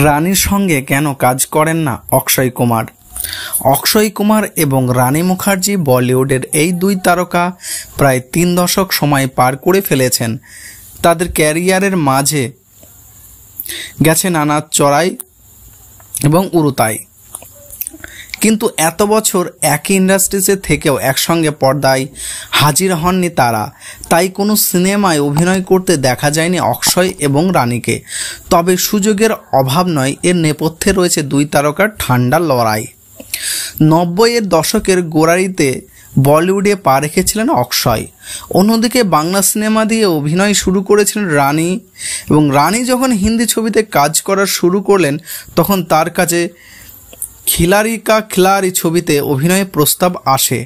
রানীর সঙ্গে কেন কাজ করেন না অক্ষয় কুমার? অক্ষয় কুমার এবং রানী মুখার্জি বলিউডের এই দুই তারকা প্রায় 3 দশক সময় পার করে ফেলেছেন। তাদের ক্যারিয়ারের মাঝে গেছে নানা চড়াই এবং উরুতাই, কিন্তু এত বছর একই ইন্ডাস্ট্রিতে থেকেও একসঙ্গে পর্দায় হাজির হননি তারা। তাই কোনো সিনেমায় অভিনয় করতে দেখা যায়নি অক্ষয় এবং রানীকে। তবে সুযোগের অভাব নয়, এর নেপথ্যে রয়েছে দুই তারকার ঠান্ডা লড়াই। 90-এর দশকের গোড়ারিতে বলিউডে পা রেখেছিলেন অক্ষয়। অন্যদিকে বাংলা সিনেমা দিয়ে অভিনয় শুরু করেছিলেন রানী, এবং রানী যখন হিন্দি ছবিতে কাজ করা শুরু করলেন তখন তার কাছে খিলাড়ি কা খিলাড়ি ছবিতে অভিনয়ের প্রস্তাব আসে।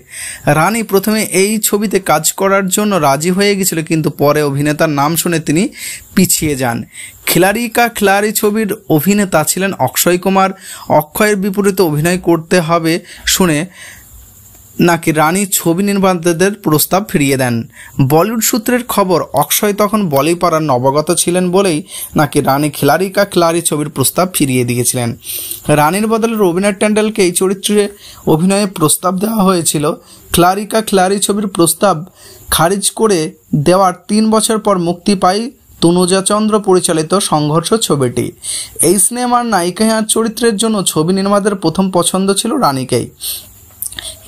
রানী প্রথমে এই ছবিতে কাজ করার জন্য রাজি হয়ে গেছিল, কিন্তু পরে অভিনেতার নাম শুনে তিনি পিছিয়ে যান। খিলাড়ি কা খিলাড়ি ছবির অভিনেতা ছিলেন অক্ষয় কুমার। অক্ষয়ের বিপরীতে অভিনয় করতে হবে শুনে নাকি রানী ছবি নির্মাতাদের প্রস্তাব ফিরিয়ে দেন। বলিউড সূত্রের খবর, অক্ষয় তখন বলিপাড়ার নবাগত ছিলেন বলেই নাকি রানী খিলাড়ি কা খিলাড়ি ছবির প্রস্তাব ফিরিয়ে দিয়েছিলেন। রানীর বদলে রবীনা ট্যান্ডেলকে এই চরিত্রে অভিনয়ের প্রস্তাব দেওয়া হয়েছিল। খিলাড়ি কা খিলাড়ি ছবির প্রস্তাব খারিজ করে দেওয়ার 3 বছর পর মুক্তি পায় তনুজা চন্দ্র পরিচালিত সংঘর্ষ ছবিটি। এই সিনেমার নায়িকার চরিত্রের জন্য ছবি নির্মাতাদের প্রথম পছন্দ ছিল রানীকেই,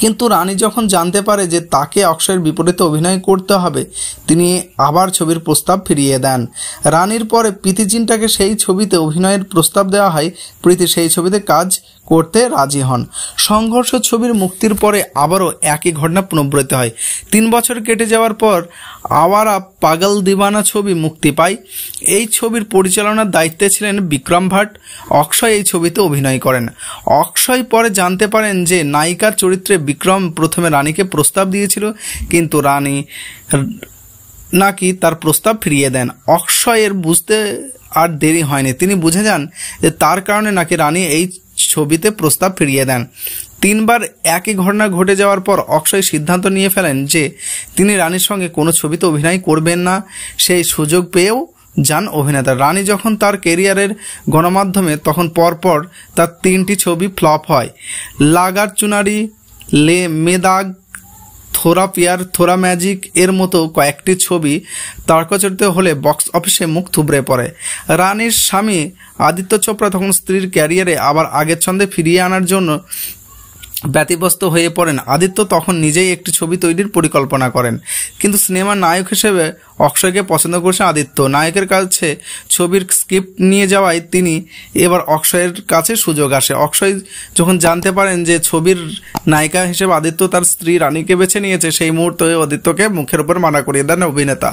কিন্তু রানী যখন জানতে পারে যে তাকে অক্ষয়ের বিপরীতে অভিনয় করতে হবে, তিনি আবার ছবির প্রস্তাব ফিরিয়ে দেন। রানীর পরে প্রীতি জিন্টাকে সেই ছবিতে অভিনয়ের প্রস্তাব দেওয়া হয়। প্রীতি সেই ছবিতে কাজ করতে রাজি হন। সংঘর্ষ ছবির মুক্তির পরে আবারও একই ঘটনা পুনরাবৃত্তি হয়। 3 বছর কেটে যাওয়ার পর আওয়ারা পাগল দিওয়ানা ছবি মুক্তি পায়। এই ছবির পরিচালনার দায়িত্বে ছিলেন বিক্রম ভাট। অক্ষয় এই ছবিতে অভিনয় করেন। অক্ষয় পরে জানতে পারেন যে নায়িকার চরিত্রে বিক্রম প্রথমে রানীকে প্রস্তাব দিয়েছিল, কিন্তু রানী নাকি তার প্রস্তাব ফিরিয়ে দেন। অক্ষয়ের বুঝতে আর দেরি হয়নি, তিনি বুঝে যান যে তার কারণে নাকি রানী এই ছবিতে প্রস্তাব ফিরিয়ে দেন। 3 বার একই ঘটনা ঘটে যাওয়ার পর অক্ষয় সিদ্ধান্ত নিয়ে ফেলেন যে তিনি রানীর সঙ্গে কোনো ছবিতে অভিনয় করবেন না। সেই সুযোগ পেয়েও যান অভিনেতা। রানী যখন তার ক্যারিয়ারের গণমাধ্যমে, তখন পরপর তার 3টি ছবি ফ্লপ হয়। লাগার চুনারি, লে মেদাগ, থোড়া পিয়ার থোড়া ম্যাজিক এর মতো কয়েকটি ছবি তারকাচরিত্র হলে বক্স অফিসে মুখ থুবড়ে পড়ে। রানীর স্বামী আদিত্য চোপড়া তখন স্ত্রীর ক্যারিয়ারে আবার আগের ছন্দে ফিরিয়ে আনার জন্য ব্যতিব্যস্ত হয়ে পড়েন। আদিত্য তখন নিজেই একটি ছবি তৈরির পরিকল্পনা করেন, কিন্তু সিনেমার নায়ক হিসেবে অক্ষয়কে পছন্দ করছেন আদিত্য। নায়কের কাছে ছবির স্ক্রিপ্ট নিয়ে যাওয়ায় তিনি এবার অক্ষয়ের কাছে সুযোগ আসে। অক্ষয় যখন জানতে পারেন যে ছবির নায়িকা হিসেবে আদিত্য তার স্ত্রী রানীকে বেছে নিয়েছে, সেই মুহূর্তে আদিত্যকে মুখের উপর মানা করিয়ে দেন অভিনেতা।